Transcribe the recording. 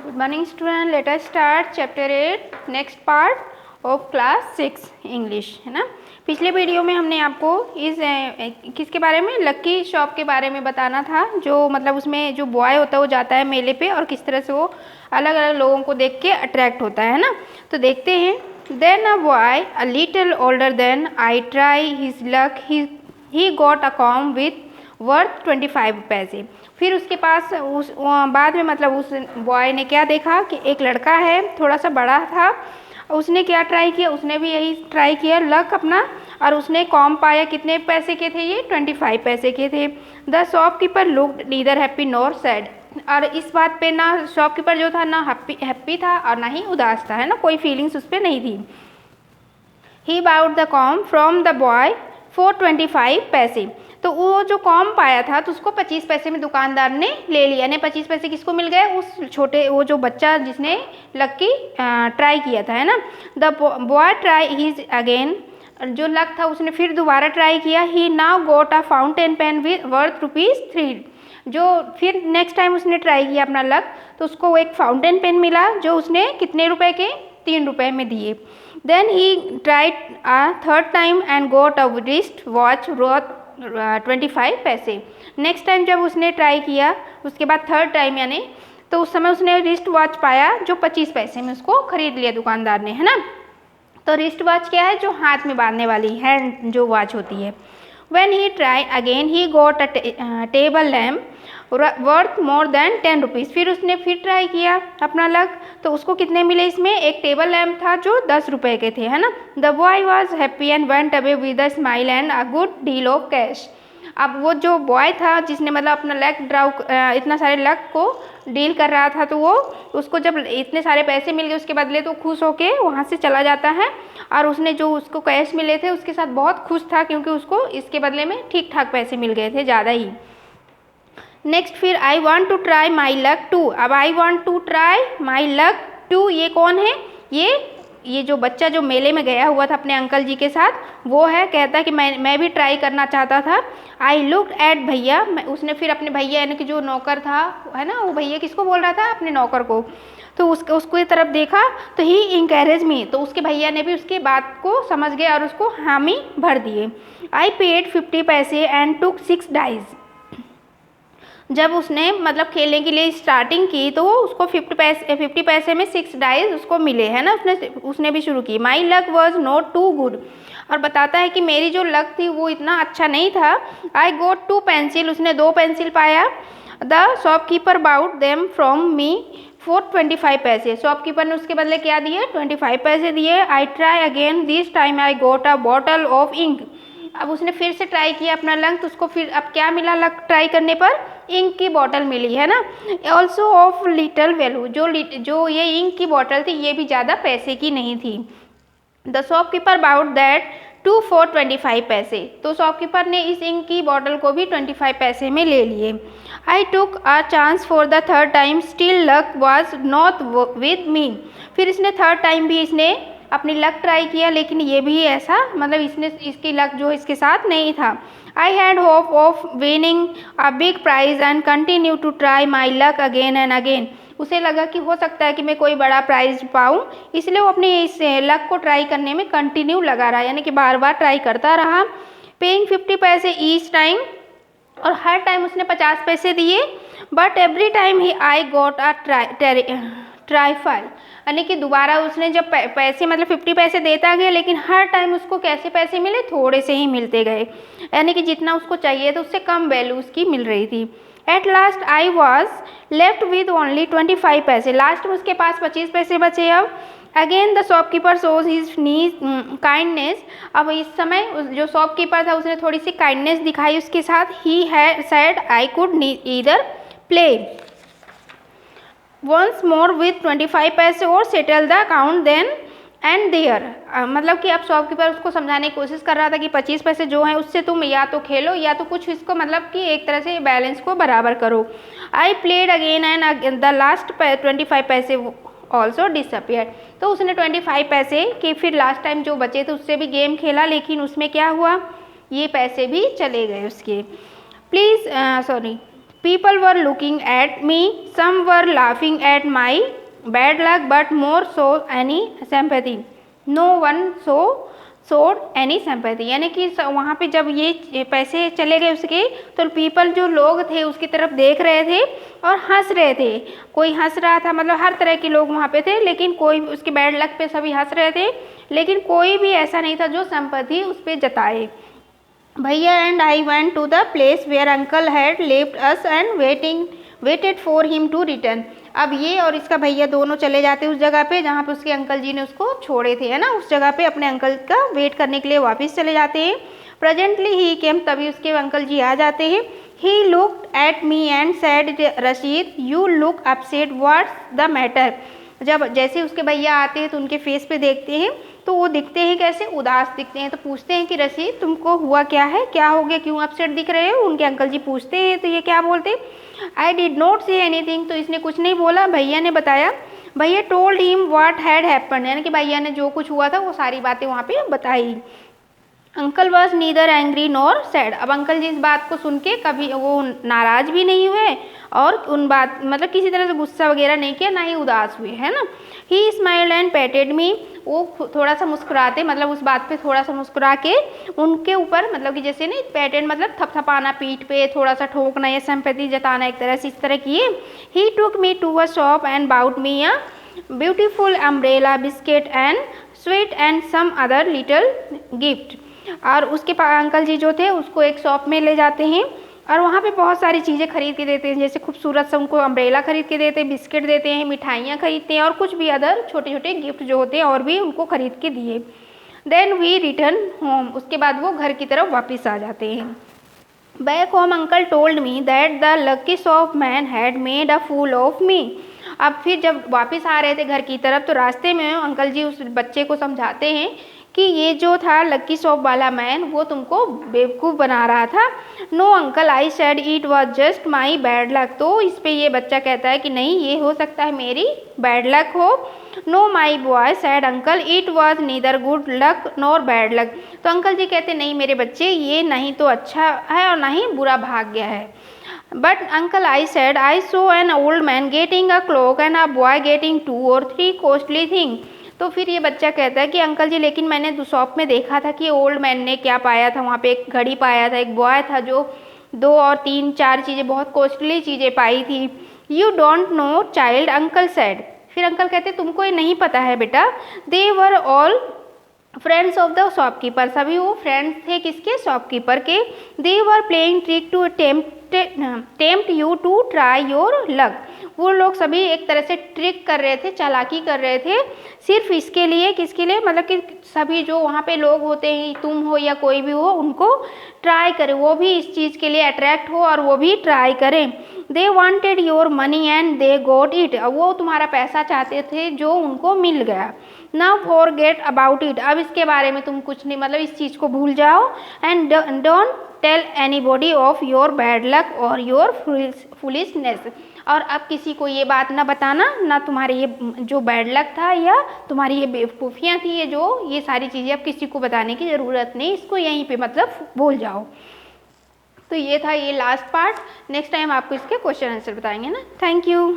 Good morning student, let us start chapter 8 next part of class 6 English, है ना। पिछले video में हमने आपको इस किसके बारे में, लक्की शॉप के बारे में बताना था। जो मतलब उसमें जो बॉय होता है वो जाता है मेले पे और किस तरह से वो अलग अलग लोगों को देख के अट्रैक्ट होता है ना। तो देखते हैं। Then a boy a little older than I try his luck, he got a comb with worth 25 पैसे। फिर उसके पास उस बाद में मतलब उस बॉय ने क्या देखा कि एक लड़का है थोड़ा सा बड़ा था। उसने क्या ट्राई किया, उसने भी यही ट्राई किया लक अपना, और उसने कॉम पाया। कितने पैसे के थे ये? 25 पैसे के थे। The shopkeeper looked neither happy nor sad. और इस बात पे ना शॉपकीपर जो था ना हैप्पी था और ना ही उदास था, है ना, कोई फीलिंग्स उस पर नहीं थी। He bought the comb from the boy for 25 पैसे। तो वो जो कॉम पाया था तो उसको 25 पैसे में दुकानदार ने ले लिया। यानी 25 पैसे किसको मिल गए? उस छोटे वो जो बच्चा जिसने लकी ट्राई किया था, है ना। The boy try his again, जो लक था उसने फिर दोबारा ट्राई किया। He now got a fountain pen with worth ₹3। जो फिर नेक्स्ट टाइम उसने ट्राई किया अपना लक तो उसको एक फाउंटेन पेन मिला जो उसने कितने रुपए के? 3 रुपए में दिए। Then he tried a third time and got a wrist watch worth 25 पैसे। नेक्स्ट टाइम जब उसने ट्राई किया उसके बाद थर्ड टाइम यानी, तो उस समय उसने रिस्ट वॉच पाया जो 25 पैसे में उसको खरीद लिया दुकानदार ने, है ना। तो रिस्ट वॉच क्या है? जो हाथ में बांधने वाली हैंड जो वॉच होती है। When he tried again, he got a table lamp worth more than 10 rupees. फिर उसने फिर ट्राई किया अपना लक तो उसको कितने मिले? इसमें एक टेबल लैम्प था जो 10 रुपए के थे, है ना। The boy was happy and went away with a smile and a good deal of cash. अब वो जो बॉय था जिसने मतलब अपना लक ड्राउ इतना सारे लक को डील कर रहा था, तो वो उसको जब इतने सारे पैसे मिल गए उसके बदले तो खुश होके वहाँ से चला जाता है। और उसने जो उसको कैश मिले थे उसके साथ बहुत खुश था क्योंकि उसको इसके बदले में ठीक ठाक पैसे मिल गए थे, ज़्यादा ही। नेक्स्ट फिर I want to try my luck too. अब I want to try my luck too, ये कौन है? ये जो बच्चा जो मेले में गया हुआ था अपने अंकल जी के साथ, वो है। कहता कि मैं भी ट्राई करना चाहता था। आई लुक एट भैया, उसने फिर अपने भैया यानी कि जो नौकर था, है ना, वो भैया किसको बोल रहा था? अपने नौकर को। तो उसको तरफ देखा तो ही इंकरेज मी, तो उसके भैया ने भी उसकी बात को समझ गए और उसको हामी भर दिए। आई पेड 50 पैसे एंड टुक 6 डाइज। जब उसने मतलब खेलने के लिए स्टार्टिंग की तो उसको 50 पैसे में 6 डाइज उसको मिले, है ना। उसने भी शुरू की। My luck was not too good, और बताता है कि मेरी जो लक थी वो इतना अच्छा नहीं था। आई गोट 2 पेंसिल, उसने 2 पेंसिल पाया। The shopkeeper bought them from me for 25 पैसे। शॉपकीपर ने उसके बदले क्या दिए? 25 पैसे दिए। I try again, this time I got a bottle of ink. अब उसने फिर से ट्राई किया अपना लक तो उसको फिर अब क्या मिला? लक ट्राई करने पर इंक की बॉटल मिली, है ना। ऑल्सो ऑफ लिटल वैल्यू, जो ये इंक की बॉटल थी ये भी ज़्यादा पैसे की नहीं थी। The shopkeeper bought that too for 25 पैसे। तो शॉपकीपर ने इस इंक की बॉटल को भी 25 पैसे में ले लिए। I took a chance for the third time, still luck was not with me. फिर इसने थर्ड टाइम भी इसने अपनी लक ट्राई किया लेकिन ये भी ऐसा मतलब इसकी लक जो इसके साथ नहीं था। I had hope of winning a big prize and continue to try my luck again and again. उसे लगा कि हो सकता है कि मैं कोई बड़ा प्राइज पाऊँ, इसलिए वो अपनी इस लक को ट्राई करने में कंटिन्यू लगा रहा, यानी कि बार बार ट्राई करता रहा। पेइंग 50 पैसे ईच टाइम, और हर टाइम उसने 50 पैसे दिए। But every time he I got a trifle, यानी कि दोबारा उसने जब पैसे मतलब 50 पैसे देता गया लेकिन हर टाइम उसको कैसे पैसे मिले? थोड़े से ही मिलते गए, यानी कि जितना उसको चाहिए था उससे कम वैल्यू उसकी मिल रही थी। At last I was left with only 25 पैसे। लास्ट में उसके पास 25 पैसे बचे। अब again the shopkeeper shows his kindness. अब इस समय जो शॉपकीपर था उसने थोड़ी सी काइंडनेस दिखाई उसके साथ। He had said I could either play once more with 25 पैसे और settle the account then and there. मतलब कि अब शॉपकीपर उसको समझाने की कोशिश कर रहा था कि 25 पैसे जो हैं उससे तुम या तो खेलो या तो कुछ इसको मतलब कि एक तरह से बैलेंस को बराबर करो। I played again and the last 25 पैसे ऑल्सो डिसअपियर। तो उसने 25 पैसे के फिर लास्ट टाइम जो बचे थे उससे भी गेम खेला लेकिन उसमें क्या हुआ? ये पैसे भी चले गए उसके। People were looking at me, some were laughing at my bad luck but more so any sympathy, no one showed any sympathy, यानी कि वहाँ पे जब ये पैसे चले गए उसके, तो पीपल जो लोग थे उसकी तरफ देख रहे थे और हंस रहे थे। कोई हंस रहा था, मतलब हर तरह के लोग वहाँ पे थे, लेकिन कोई उसके बैड लक पे सभी हंस रहे थे, लेकिन कोई भी ऐसा नहीं था जो सिंपैथी उस पर जताए। भैया and I went to the place where uncle had left us and waited for him to return. अब ये और इसका भैया दोनों चले जाते उस जगह पे जहाँ पे उसके अंकल जी ने उसको छोड़े थे, है ना, उस जगह पे अपने अंकल का वेट करने के लिए वापस चले जाते हैं। प्रेजेंटली ही केम, तभी उसके अंकल जी आ जाते हैं। He looked at me and said Rashid you look upset, what's the matter. जब जैसे उसके भैया आते हैं तो उनके फेस पे देखते हैं तो वो दिखते हैं कैसे, उदास दिखते हैं। तो पूछते हैं कि रशीद तुमको हुआ क्या है, क्या हो गया, क्यों अपसेट दिख रहे हो। उनके अंकल जी पूछते हैं तो ये क्या बोलते, I did not say anything, तो इसने कुछ नहीं बोला, भैया ने बताया। भैया told him what had happen, यानी कि भैया ने जो कुछ हुआ था वो सारी बातें वहाँ पे बताई। Uncle was neither angry nor sad, अब अंकल जी इस बात को सुन के कभी वो नाराज भी नहीं हुए और उन बात मतलब किसी तरह से गुस्सा वगैरह नहीं किया, ना ही उदास हुए, है ना। ही स्माइल्ड एंड पैटेड मी, वो थोड़ा सा मुस्कुराते, मतलब उस बात पे थोड़ा सा मुस्कुरा के उनके ऊपर, मतलब कि जैसे नहीं, पैटेड मतलब थपथपाना पीठ पे, थोड़ा सा ठोकना या सिंपैथी जताना एक तरह से, इस तरह किए। He took me to a shop and bought me a beautiful umbrella, biscuit and sweet and some other little gift. और उसके अंकल जी जो थे उसको एक शॉप में ले जाते हैं और वहाँ पे बहुत सारी चीज़ें खरीद के देते हैं, जैसे खूबसूरत से उनको अम्ब्रेला खरीद के देते हैं, बिस्किट देते हैं, मिठाइयाँ खरीदते हैं और कुछ भी अदर छोटे छोटे गिफ्ट जो होते हैं और भी उनको खरीद के दिए। देन वी रिटर्न होम, उसके बाद वो घर की तरफ वापस आ जाते हैं। Back home uncle told me that the lucky shop man had made a fool of me. अब फिर जब वापस आ रहे थे घर की तरफ तो रास्ते में अंकल जी उस बच्चे को समझाते हैं कि ये जो था लक्की शॉप वाला मैन वो तुमको बेवकूफ़ बना रहा था। No uncle I said it was just my bad luck, तो इस पे ये बच्चा कहता है कि नहीं, ये हो सकता है मेरी बैड लक हो। Know my boy said uncle it was neither good luck nor bad luck, तो अंकल जी कहते नहीं मेरे बच्चे, ये नहीं तो अच्छा है और ना ही बुरा भाग्य है। But uncle I said I so an old man getting a clock and a boy getting 2 or 3 costly thing. तो फिर ये बच्चा कहता है कि अंकल जी लेकिन मैंने शॉप में देखा था कि ओल्ड मैन ने क्या पाया था, वहाँ पे एक घड़ी पाया था, एक बॉय था जो 2 और 3 4 चीज़ें, बहुत कॉस्टली चीज़ें पाई थी। You don't know child, uncle said, फिर अंकल कहते तुमको ये नहीं पता है बेटा। They were all friends of the shopkeeper, सभी वो फ्रेंड्स थे किसके, शॉपकीपर के। They were playing trick to tempt you to try your luck, वो लोग सभी एक तरह से ट्रिक कर रहे थे, चालाकी कर रहे थे, सिर्फ इसके लिए, किसके लिए, मतलब कि सभी जो वहाँ पे लोग होते हैं, तुम हो या कोई भी हो, उनको ट्राई करें, वो भी इस चीज़ के लिए अट्रैक्ट हो और वो भी ट्राई करें। They wanted your money and they got it, वो तुम्हारा पैसा चाहते थे जो उनको मिल गया। नाउ फॉरगेट अबाउट इट, अब इसके बारे में तुम कुछ नहीं, मतलब इस चीज़ को भूल जाओ। And don't tell anybody of your bad luck और योर फुलिशनेस, और अब किसी को ये बात ना बताना, ना तुम्हारे ये जो बैड लक था या तुम्हारी ये बेवकूफ़ियाँ थी, ये जो ये सारी चीज़ें अब किसी को बताने की ज़रूरत नहीं, इसको यहीं पे मतलब भूल जाओ। तो ये था ये लास्ट पार्ट, नेक्स्ट टाइम आपको इसके क्वेश्चन आंसर बताएंगे ना। Thank you.